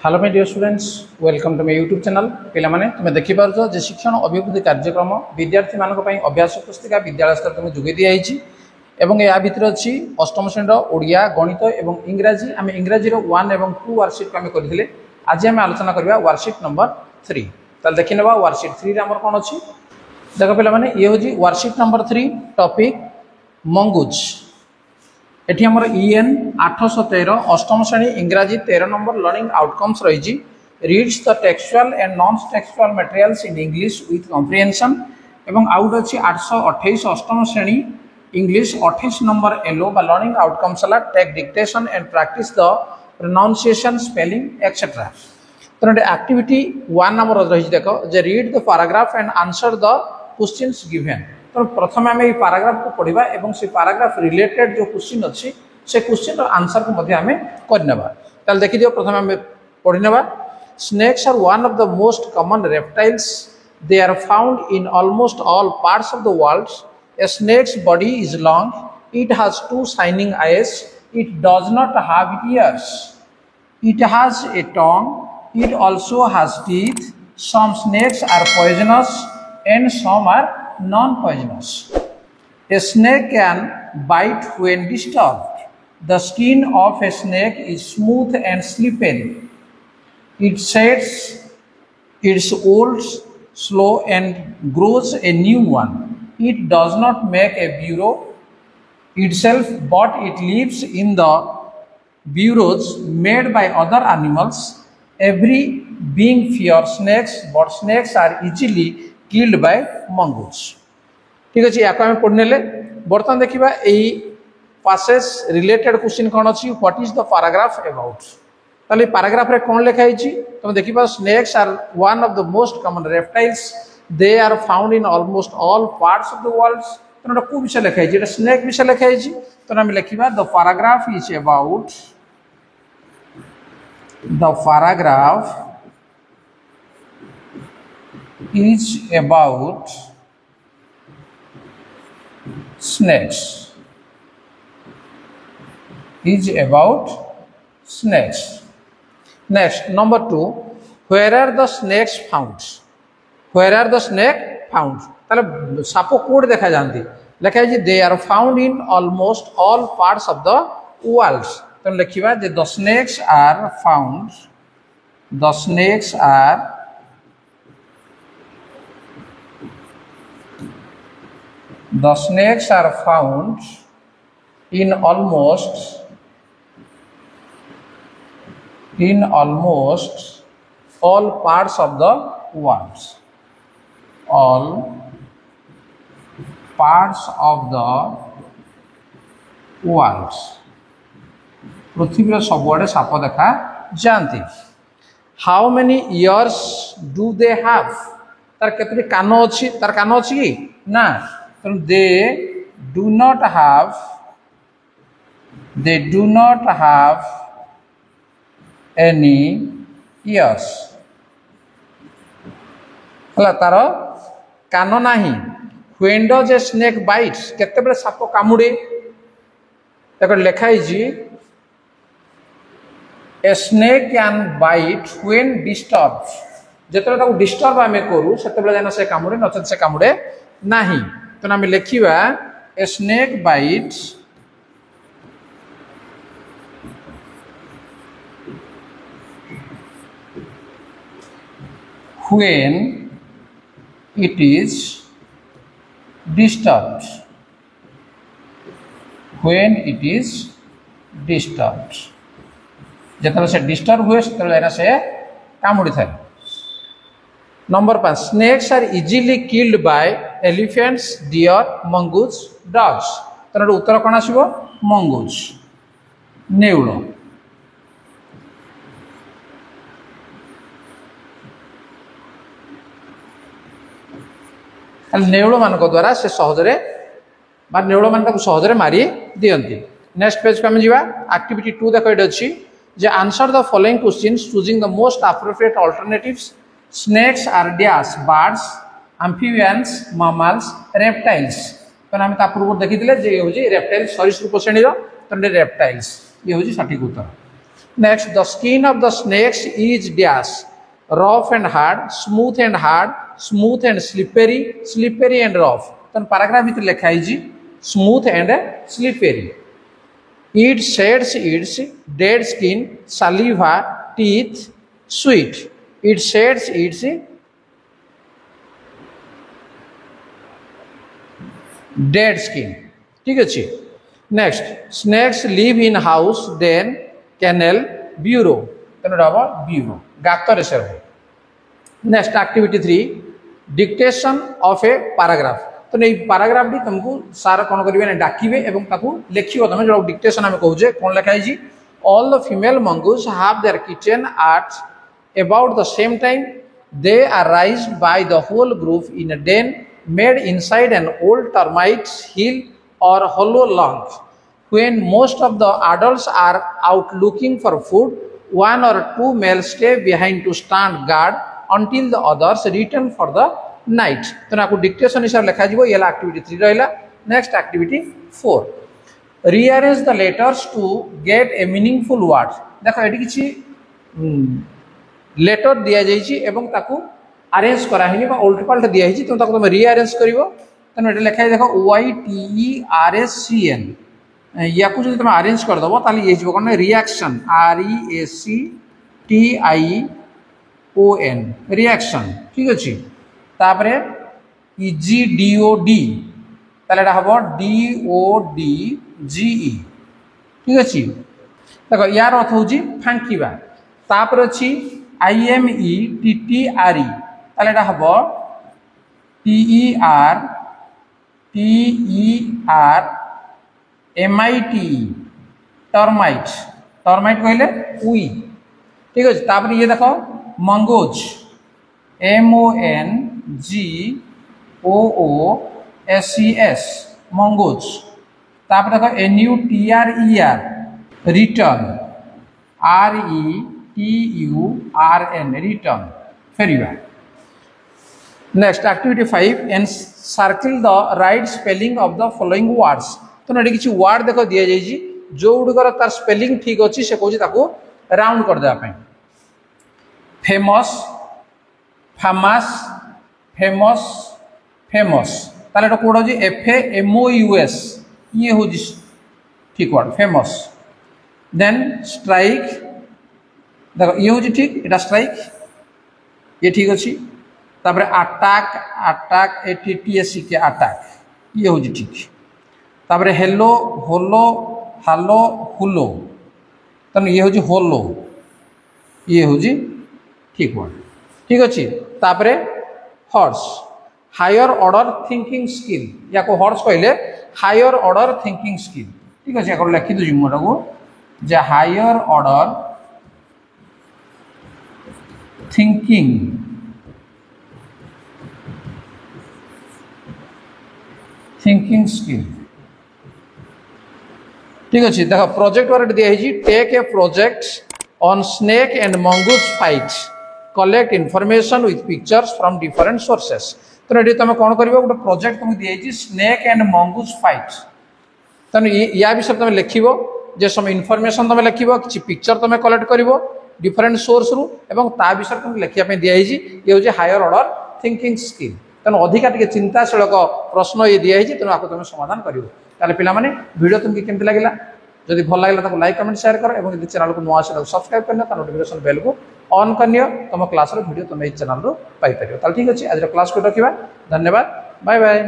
Hello my dear students, welcome to my YouTube channel. पिला माने तुम देखि पारछो जे शिक्षण अभिवृद्धि कार्यक्रम विद्यार्थी मानक पई अभ्यास पुस्तिका विद्यालय स्तर तुम जोगे दिया आइछि एवं या भितर अछि अष्टम श्रेणी ओडिया गणित एवं इंग्रजी। आम इंग्रजी रो 1 एवं 2 वर्कशीट को आम करथिले। आज आम आलोचना करबा वर्कशीट नंबर 3। ताल देखि नेबा वर्कशीट 3 रे हमर कोन अछि। देखो पिला माने ये होजी वर्कशीट नंबर 3 टॉपिक मंगूज। एठी हमर EN 813 अष्टम श्रेणी इंग्रजी 13 नंबर लर्निंग आउटकम्स रही। Reads the textual and non textual materials in English with comprehension एवं आउट अछि 828 अष्टम श्रेणी इंग्लिश 28 नंबर एलो बा लर्निंग आउटकम्स हला take dictation and practice the pronunciation spelling etcetera. तो एक्टिविटी 1 नंबर रही। देखो जे read the paragraph and answer the questions given. तो प्रथम आम ये पैराग्राफ को पढ़ा और से पैराग्राफ रिलेटेड जो क्वेश्चन अच्छी से क्वेश्चन आंसर को आम कर देखी दियो। प्रथम आम पढ़ी नेबा। Snakes are one of the most common reptiles. They are found in almost all parts of the world. A snake's body is long. It has 2 shining eyes. It does not have ears. It has a tongue. It also has teeth. Some snakes are poisonous and some are non-poisonous. A snake can bite when disturbed. The skin of a snake is smooth and slippery. It sheds its old slow and grows a new one. It does not make a burrow itself, but it lives in the burrows made by other animals. Every being fears snakes, but snakes are easily killed by mongoose. ठीक अच्छे या पढ़ने बर्तमान देखा यही Passage related question कौन अच्छी। What is the paragraph about. ताले पैराग्राफ रे कौन लिखा है तुम देखिबा। Snakes are one of the most common reptiles. They are found in almost all parts of the world. तो को विषय लिखा है स्नेक विषय लिखा है। तो आम लिखा the paragraph is about the paragraph is about snakes. Is about snakes. Next, number 2. Where are the snakes found? Where are the snake found? ताले सापो कोड देखा जानती लिखा है they are found in almost all parts of the world. तो लिखा the snakes are found. The snakes are found in almost all parts of the world. All parts of the world. पृथ्वी सबुआड़े साप देखा जाती। How many ears do they have. तार केतरी कान अच्छी। तार कान अच्छी कि ना। They do not have any ears. हला तार कान नाही। When does a snake bites. केते बेले साप कामुड़े देखो लिखा है A snake can bite when disturbed. जेतले ताको डिस्टर्ब आमे करू सेतबेले जाना से कामुड़े नचत से कामुड़े नाही। तो आमे लिखिबा a snake bites when it is disturbed. When it is disturbed. जितने से डिस्टर्ब हुए से कामुड़ी थाए। Number 5. Snakes are easily killed by elephants, deer, mongoose, dogs. तो उत्तर कौन आसो मंगूज नेउल। नेउल मान द्वारा से सहजरे नेउल मान सहजरे मारी दियंती। नेक्स्ट पेज को आम जा। एक्टिविटी 2 देखो ये अच्छी जे answer the following questions choosing the most appropriate alternatives. Snakes are dash birds, amphibians, mammals, reptiles. तो आम पूर्व देखी जे ये रेप्टाइल सरीसृप श्रेणी तो रेप्टाइल्स ये हूँ सठिक उत्तर। Next, the skin of the snakes is dash rough and hard, smooth and slippery and rough. तो paragraph भीतर लिखा है जी smooth and slippery. It sheds its dead skin, saliva, teeth, sweat. It sheds its dead skin. ठीक है. Next, snakes live in house, then kennel, bureau. Then bureau. गातर से रहे. Next, activity 3, dictation of a paragraph. तो नहीं paragraph भी तुमको सारा कौन करिवे ना डाकिवे एवं ताकू लिखियो तमे जो dictation हमें कहूजे कौन लिखा है जी. All the female mongoose have their kitchen at about the same time. They are raised by the whole group in a den made inside an old termite hill or hollow log. When most of the adults are out looking for food, one or two males stay behind to stand guard until the others return for the night. तो ना को dictation हिसाब लिखा जीवो ये ला activity 3 रहला. Next activity 4, rearrange the letters to get a meaningful word. देखो eighty किछि लेटर दिया जाई छि एवं ताकू अरेंज करा हिनी बा उल्ट पलट दिया हि छि तो ताकू तुम रीअरेंज करिवो. तने एटा लिखा है देखो YTERACN या को जदि तुम अरेंज कर दबो ताली ये जीवो कोन रिएक्शन REACTION रिएक्शन. ठीक अछि. तापरे EGDOD ताले एटा हबो DODGE. ठीक अछि. देखो यार अर्थ होजी फांकीबा. तापर अछि IMETTRE ताले एटा हबो TERMITE टर्माइट. टर्माइट कहले उई. ठीक अछि. तापर ये देखो मंगोज MONGOOSES मंगोज. तापर देखो NUTRER रिटर्न RETURN रिटर्न फेरिबा. Next, activity 5, encircle the right spelling of the following words. तो ना किसी वर्ड देखो दिया जाई जी जो उडकर तार स्पेलिंग ठीक अछि से कहूची ताको राउंड कर देबा पई. फेमस, फेमस, फेमस, फेमस ताले तो कोड होजी FAMOUS ये होजी ठीक वर्ड फेमस. देन स्ट्राइक देखो ये होजी ठीक एटा स्ट्राइक ये ठीक अछि. तापर अटैक अटैक ATTAC के अटैक ये होजी ठीक. तापर हेलो होलो हालो हुलो तन ये होजी होलो ये होजी ठीक वर्ड. ठीक अछि. तापर हॉर्स हायर ऑर्डर थिंकिंग स्किल या को हॉर्स कहले हायर ऑर्डर थिंकिंग स्किल. ठीक अछि. याको लिखि दु जिमोटा को जे higher order thinking thinking skill. ठीक अच्छे. देखो प्रोजेक्ट वर्क दिया है take a project on snake and mongoose fight collect information with pictures from different sources. तो ये तुम कौन कर गोटे प्रोजेक्ट तुमको दिया स्नेक एंड मंगूस फाइट. तेणु या विषय तुम लिख जे सब इनफॉरमेशन तुम लिख कि पिक्चर तुम कलेक्ट कर डिफरेंट सोर्स रु एवं ता विषय तुम लिखापी दिखाई ये हूँ हायर ऑर्डर थिंकिंग स्किल. तेणु अधिका टे चिंताशीलक प्रश्न ये दिखाई तेणु आपको तुम समाधान कर. पे वीडियो तुमको केमती लगे जब भल लगे तो लाइक कमेंट शेयर कर और चैनल को नुआ आसे सब्सक्राइब करना नोटिफिकेशन बेल को ऑन करनी तुम क्लास वीडियो तुम ये चैनल पाइपर. ठीक अच्छे. आज क्लास को रखा. धन्यवाद. Bye bye.